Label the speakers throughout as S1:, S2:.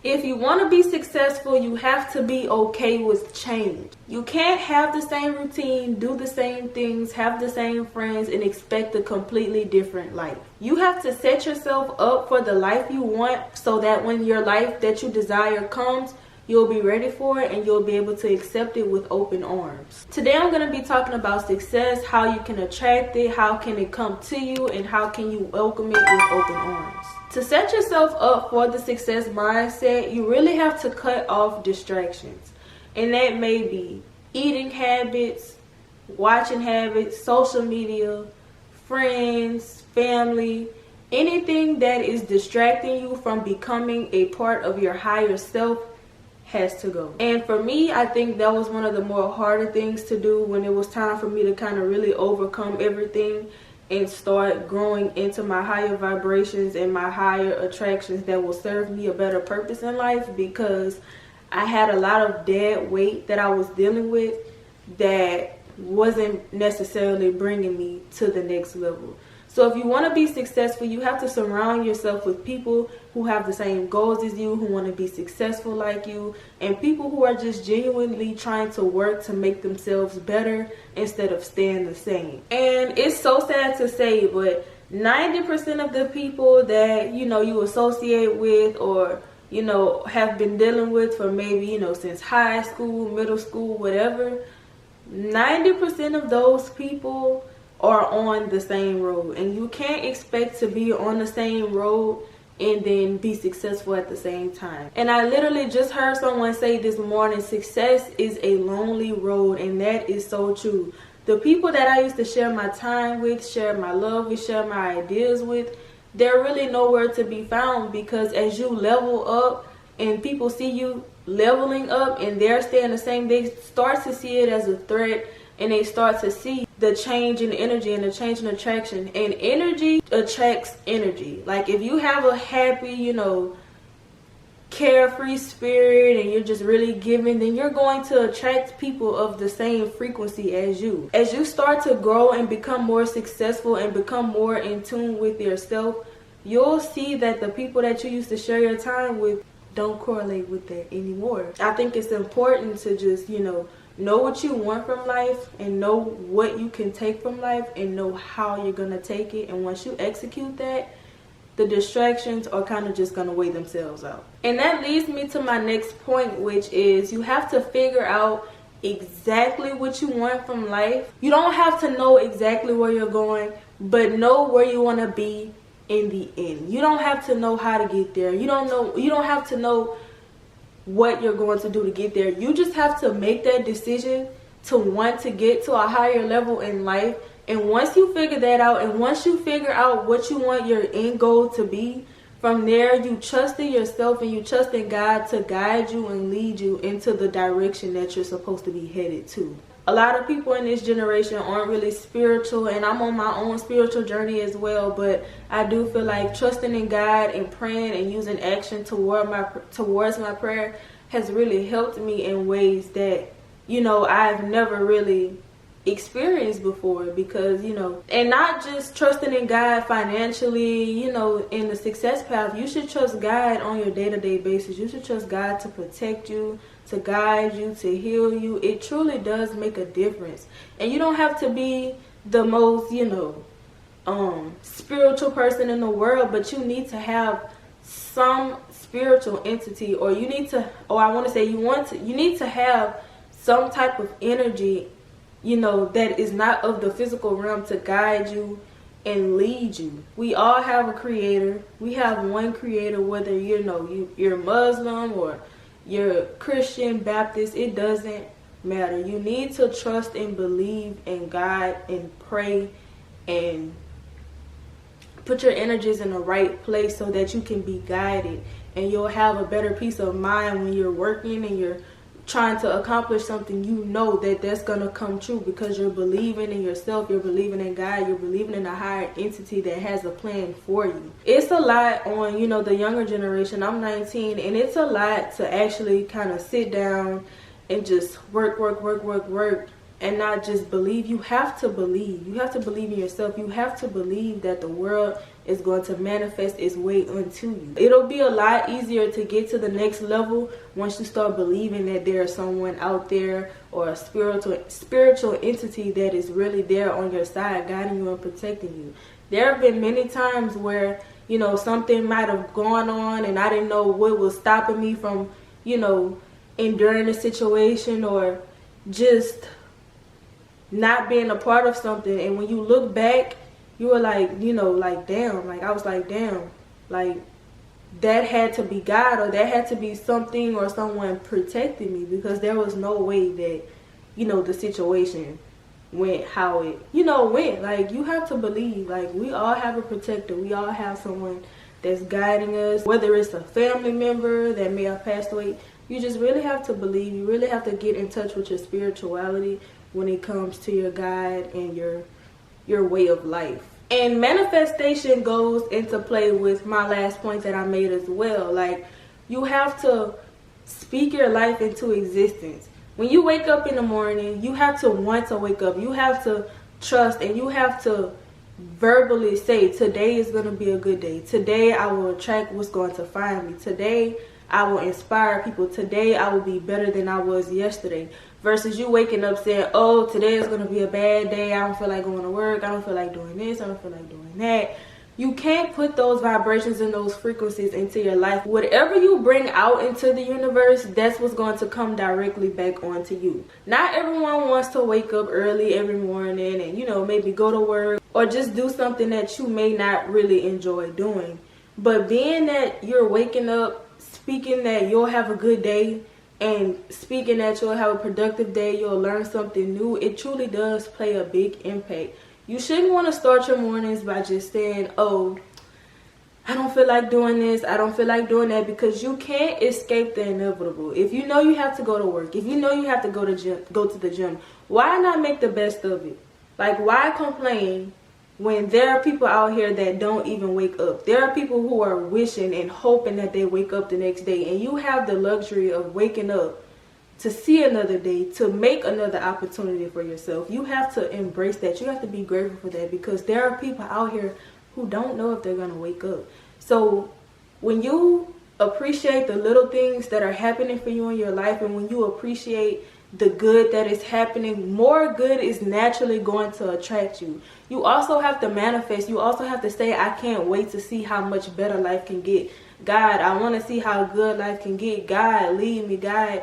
S1: If you want to be successful, you have to be okay with change. You can't have the same routine, do the same things, have the same friends, and expect a completely different life. You have to set yourself up for the life you want so that when your life that you desire comes, you'll be ready for it and you'll be able to accept it with open arms. Today I'm going to be talking about success, how you can attract it, how can it come to you, and how can you welcome it with open arms. To set yourself up for the success mindset, you really have to cut off distractions. And that may be eating habits, watching habits, social media, friends, family, anything that is distracting you from becoming a part of your higher self has to go. And for me, I think that was one of the more harder things to do when it was time for me to kind of really overcome everything and start growing into my higher vibrations and my higher attractions that will serve me a better purpose in life, because I had a lot of dead weight that I was dealing with that wasn't necessarily bringing me to the next level. So if you want to be successful, you have to surround yourself with people who have the same goals as you, who want to be successful like you, and people who are just genuinely trying to work to make themselves better instead of staying the same. And it's so sad to say, but 90% of the people that, you associate with or, have been dealing with for maybe, since high school, middle school, whatever, 90% of those people are on the same road, and you can't expect to be on the same road and then be successful at the same time. And I literally just heard someone say this morning, success is a lonely road, and that is so true. The people that I used to share my time with, share my love with, share my ideas with, they're really nowhere to be found, because as you level up and people see you leveling up and they're staying the same, they start to see it as a threat, and they start to see the change in energy and the change in attraction. And energy attracts energy. Like if you have a happy, carefree spirit and you're just really giving, then you're going to attract people of the same frequency as you. As you start to grow and become more successful and become more in tune with yourself, you'll see that the people that you used to share your time with don't correlate with that anymore. I think it's important to just, know what you want from life and know what you can take from life and know how you're going to take it. And once you execute that, the distractions are kind of just going to weigh themselves out. And that leads me to my next point, which is you have to figure out exactly what you want from life. You don't have to know exactly where you're going, but know where you want to be in the end. You don't have to know how to get there. You don't have to know what you're going to do to get there. You just have to make that decision to want to get to a higher level in life. And once you figure that out, and once you figure out what you want your end goal to be, from there you trust in yourself and you trust in God to guide you and lead you into the direction that you're supposed to be headed to. A lot of people in this generation aren't really spiritual, and I'm on my own spiritual journey as well, but I do feel like trusting in God and praying and using action towards my prayer has really helped me in ways that, I've never really experienced before, because, and not just trusting in God financially, in the success path. You should trust God on your day-to-day basis. You should trust God to protect you, to guide you, to heal you. It truly does make a difference. And you don't have to be the most, spiritual person in the world, but you need to have some spiritual entity, or you need to have some type of energy, that is not of the physical realm, to guide you and lead you. We all have a creator. We have one creator, whether you're Muslim or you're Christian, Baptist, it doesn't matter. You need to trust and believe in God and pray and put your energies in the right place so that you can be guided, and you'll have a better peace of mind when you're working and you're trying to accomplish something. That's going to come true because you're believing in yourself, you're believing in God, you're believing in a higher entity that has a plan for you. It's a lot on, the younger generation. I'm 19, and it's a lot to actually kind of sit down and just work, and not just believe. You have to believe. You have to believe in yourself. You have to believe that the world is going to manifest its way unto you. It'll be a lot easier to get to the next level once you start believing that there's someone out there or a spiritual entity that is really there on your side, guiding you and protecting you. There have been many times where, you know, something might have gone on and I didn't know what was stopping me from, you know, enduring the situation or just not being a part of something. And when you look back, you were like, you know, like, damn, like, I was like, damn, like, that had to be God, or that had to be something or someone protecting me, because there was no way that, you know, the situation went how it, you know, went. Like, you have to believe, like, we all have a protector. We all have someone that's guiding us, whether it's a family member that may have passed away. You just really have to believe. You really have to get in touch with your spirituality when it comes to your guide and your way of life. And manifestation goes into play with my last point that I made as well. Like, you have to speak your life into existence. When you wake up in the morning, you have to want to wake up. You have to trust, and you have to verbally say, today is going to be a good day. Today I will attract what's going to find me. Today I will inspire people. Today I will be better than I was yesterday. Versus you waking up saying, oh, today is going to be a bad day. I don't feel like going to work. I don't feel like doing this. I don't feel like doing that. You can't put those vibrations and those frequencies into your life. Whatever you bring out into the universe, that's what's going to come directly back onto you. Not everyone wants to wake up early every morning and, you know, maybe go to work or just do something that you may not really enjoy doing. But being that you're waking up, speaking that you'll have a good day, and speaking that you'll have a productive day, you'll learn something new, it truly does play a big impact. You shouldn't want to start your mornings by just saying, oh, I don't feel like doing this, I don't feel like doing that, because you can't escape the inevitable. If you know you have to go to work, if you know you have to go to the gym, why not make the best of it? Like, why complain when there are people out here that don't even wake up? There are people who are wishing and hoping that they wake up the next day, and you have the luxury of waking up to see another day, to make another opportunity for yourself. You have to embrace that. You have to be grateful for that, because there are people out here who don't know if they're going to wake up. So when you appreciate the little things that are happening for you in your life, and when you appreciate the good that is happening, more good is naturally going to attract you. You also have to manifest. You also have to say, I can't wait to see how much better life can get. God, I want to see how good life can get. God, lead me. God,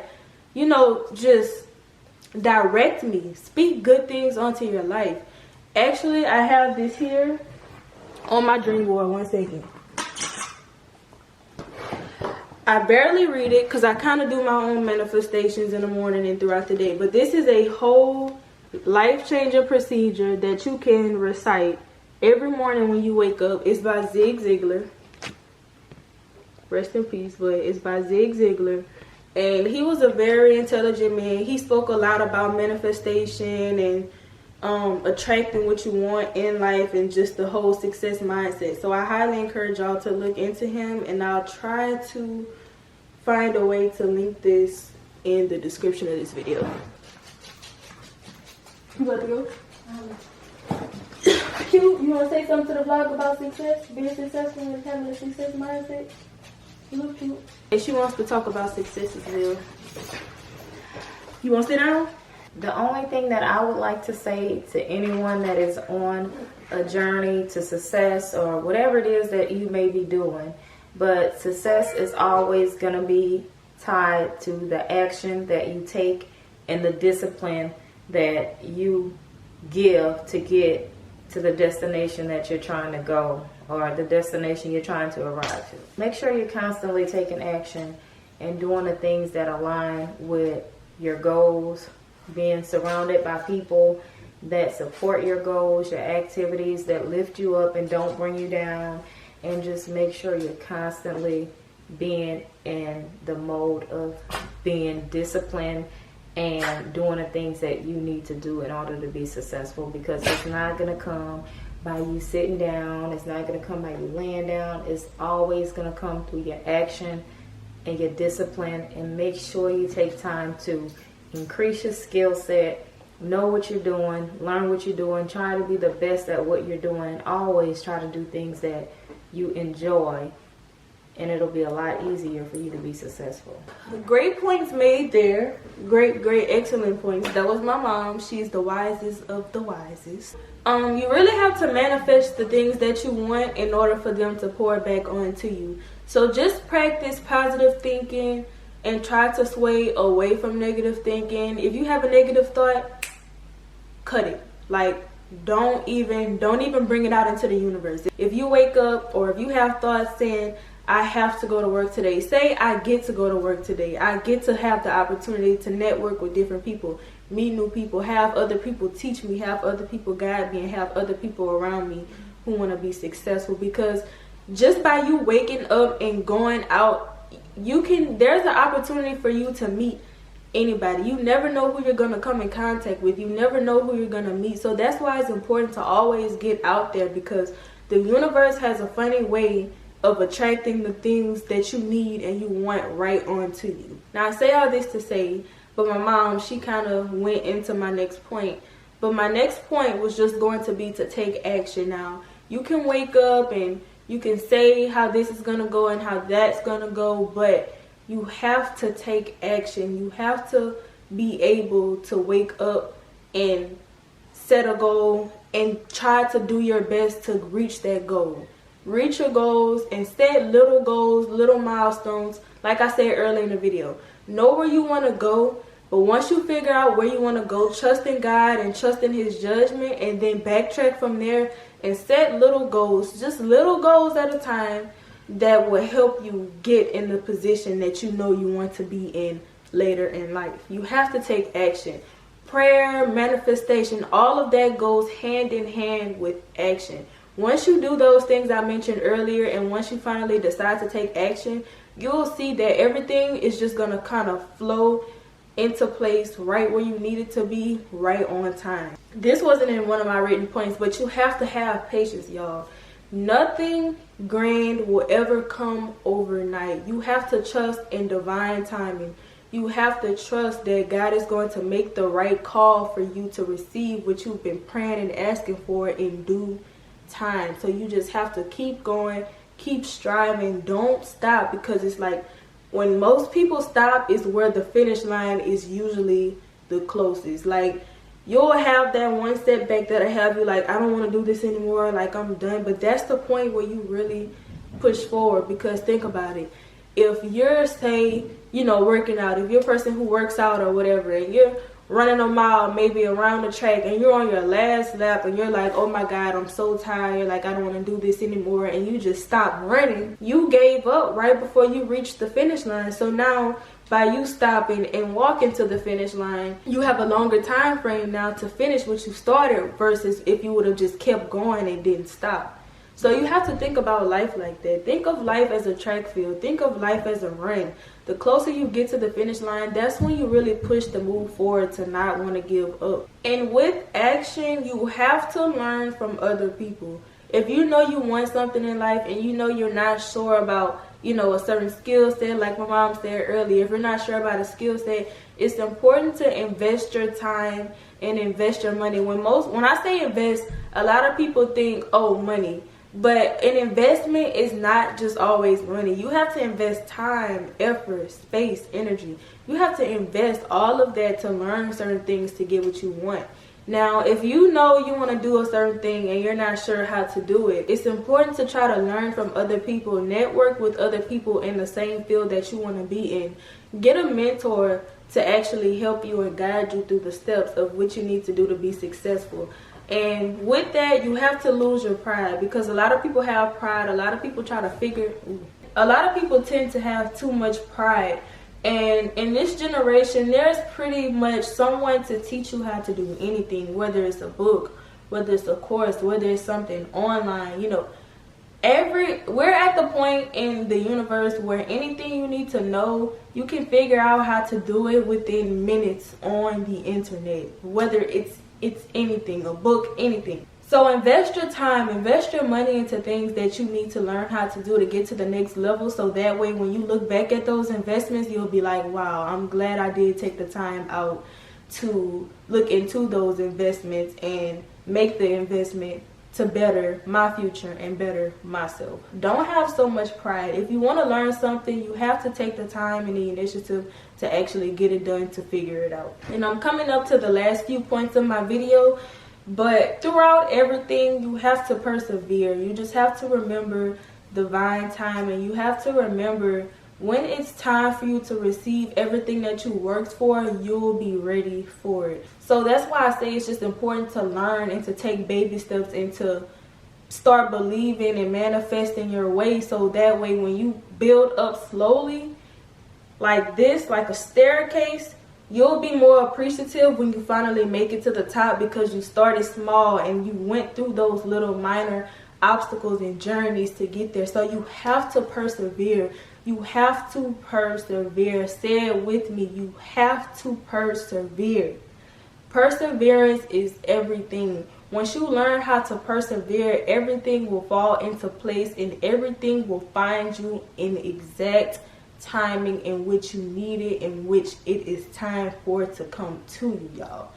S1: you know, just direct me. Speak good things onto your life. Actually, I have this here on my dream board. 1 second. I barely read it because I kind of do my own manifestations in the morning and throughout the day. But this is a whole life-changing procedure that you can recite every morning when you wake up. It's by Zig Ziglar. Rest in peace, but it's by Zig Ziglar. And he was a very intelligent man. He spoke a lot about manifestation and attracting what you want in life and just the whole success mindset. So I highly encourage y'all to look into him, and I'll try to find a way to link this in the description of this video. You about to go? Cute. You want to say something to the vlog about success, being successful and having a success mindset? You look cute. And she wants to talk about success as well. You want to sit down?
S2: The only thing that I would like to say to anyone that is on a journey to success, or whatever it is that you may be doing, but success is always going to be tied to the action that you take and the discipline that you give to get to the destination that you're trying to go, or the destination you're trying to arrive to. Make sure you're constantly taking action and doing the things that align with your goals, being surrounded by people that support your goals, your activities that lift you up and don't bring you down, and just make sure you're constantly being in the mode of being disciplined and doing the things that you need to do in order to be successful, because it's not going to come by you sitting down. It's not going to come by you laying down. It's always going to come through your action and your discipline. And make sure you take time to increase your skill set know what you're doing, learn what you're doing, try to be the best at what you're doing, and always try to do things that you enjoy, and it'll be a lot easier for you to be successful.
S1: Great points made there. Great, excellent points. That was my mom. She's the wisest of the wisest. You really have to manifest the things that you want in order for them to pour back onto you. So just practice positive thinking and try to sway away from negative thinking. If you have a negative thought, cut it. Like, don't even bring it out into the universe. If you wake up or if you have thoughts saying, I have to go to work today. Say, I get to go to work today. I get to have the opportunity to network with different people, meet new people, have other people teach me, have other people guide me, and have other people around me who want to be successful. Because just by you waking up and going out, there's an opportunity for you to meet anybody. You never know who you're going to come in contact with. You never know who you're going to meet. So that's why it's important to always get out there, because the universe has a funny way of attracting the things that you need and you want right onto you. Now, I say all this to say, but my mom, she kind of went into my next point. But my next point was just going to be to take action. Now, you can wake up and you can say how this is going to go and how that's going to go, but you have to take action. You have to be able to wake up and set a goal and try to do your best to reach that goal. Reach your goals and set little goals, little milestones. Like I said earlier in the video, know where you want to go. But once you figure out where you want to go, trust in God and trust in His judgment, and then backtrack from there and set little goals, just little goals at a time, that will help you get in the position that you know you want to be in later in life. You have to take action. Prayer, manifestation, all of that goes hand in hand with action. Once you do those things I mentioned earlier, and once you finally decide to take action, you'll see that everything is just going to kind of flow into place right where you need it to be, right on time. This wasn't in one of my written points, but you have to have patience, y'all. Nothing grand will ever come overnight. You have to trust in divine timing. You have to trust that God is going to make the right call for you to receive what you've been praying and asking for in due time. So you just have to keep going, keep striving, don't stop, because it's like when most people stop is where the finish line is usually the closest. Like, you'll have that one setback that'll have you like, I don't want to do this anymore, like I'm done. But that's the point where you really push forward. Because think about it, if you're, say, working out, if you're a person who works out or whatever, and you're running a mile maybe around the track and you're on your last lap and you're like, oh my God, I'm so tired, like I don't want to do this anymore, and you just stop running, you gave up right before you reached the finish line. So now by you stopping and walking to the finish line, you have a longer time frame now to finish what you started, versus if you would have just kept going and didn't stop. So you have to think about life like that. Think of life as a track field. Think of life as a run. The closer you get to the finish line, that's when you really push the move forward to not want to give up. And with action, you have to learn from other people. If you know you want something in life and you know you're not sure about, a certain skill set, like my mom said earlier, if you're not sure about a skill set, it's important to invest your time and invest your money. When I say invest, a lot of people think, oh, money. But an investment is not just always money. You have to invest time, effort, space, energy. You have to invest all of that to learn certain things to get what you want. Now, if you know you want to do a certain thing and you're not sure how to do it, it's important to try to learn from other people, network with other people in the same field that you want to be in. Get a mentor to actually help you and guide you through the steps of what you need to do to be successful. And with that, you have to lose your pride, because a lot of people have pride. A lot of people tend to have too much pride. And in this generation, there's pretty much someone to teach you how to do anything, whether it's a book, whether it's a course, whether it's something online. We're at the point in the universe where anything you need to know, you can figure out how to do it within minutes on the internet, whether it's anything, a book, anything. So invest your time, invest your money into things that you need to learn how to do to get to the next level. So that way, when you look back at those investments, you'll be like, wow, I'm glad I did take the time out to look into those investments and make the investment to better my future and better myself. Don't have so much pride. If you want to learn something, you have to take the time and the initiative to actually get it done, to figure it out. And I'm coming up to the last few points of my video, but throughout everything, you have to persevere. You just have to remember divine timing. You have to remember when it's time for you to receive everything that you worked for, you'll be ready for it. So that's why I say it's just important to learn and to take baby steps and to start believing and manifesting your way, so that way when you build up slowly like this, like a staircase, you'll be more appreciative when you finally make it to the top, because you started small and you went through those little minor obstacles and journeys to get there. So you have to persevere. You have to persevere. Say it with me. You have to persevere. Perseverance is everything. Once you learn how to persevere, everything will fall into place and everything will find you in exact timing in which you need it, in which it is time for it to come to you, y'all.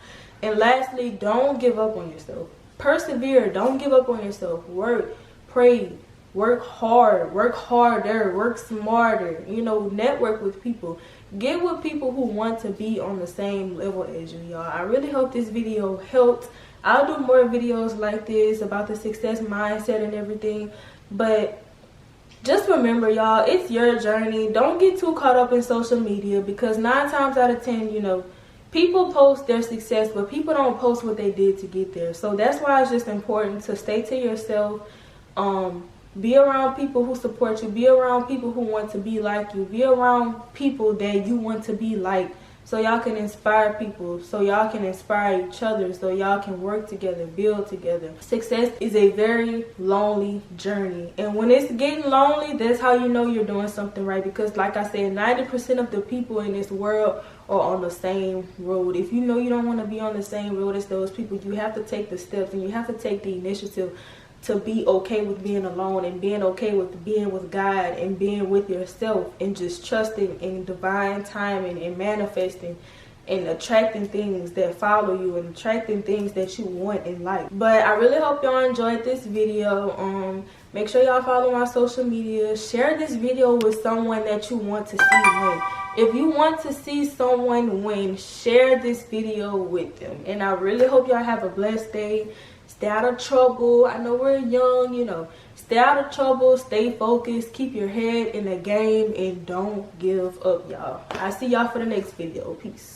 S1: And lastly, don't give up on yourself. Persevere. Don't give up on yourself. Work, pray, work hard, work harder, work smarter. You know, network with people. Get with people who want to be on the same level as you, y'all. I really hope this video helped. I'll do more videos like this about the success mindset and everything. But just remember, y'all, it's your journey. Don't get too caught up in social media, because 9 times out of 10, you know, people post their success, but people don't post what they did to get there. So that's why it's just important to stay to yourself. Be around people who support you. Be around people who want to be like you. Be around people that you want to be like, so y'all can inspire people, so y'all can inspire each other, so y'all can work together, build together. Success is a very lonely journey, and when it's getting lonely, that's how you know you're doing something right, because like I said, 90% of the people in this world are on the same road. If you know you don't want to be on the same road as those people, you have to take the steps and you have to take the initiative to be okay with being alone, and being okay with being with God, and being with yourself, and just trusting in divine timing and manifesting and attracting things that follow you and attracting things that you want in life. But I really hope y'all enjoyed this video. Make sure y'all follow my social media. Share this video with someone that you want to see win. If you want to see someone win, share this video with them. And I really hope y'all have a blessed day. Stay out of trouble. I know we're young, you know. Stay out of trouble. Stay focused. Keep your head in the game. And don't give up, y'all. I'll see y'all for the next video. Peace.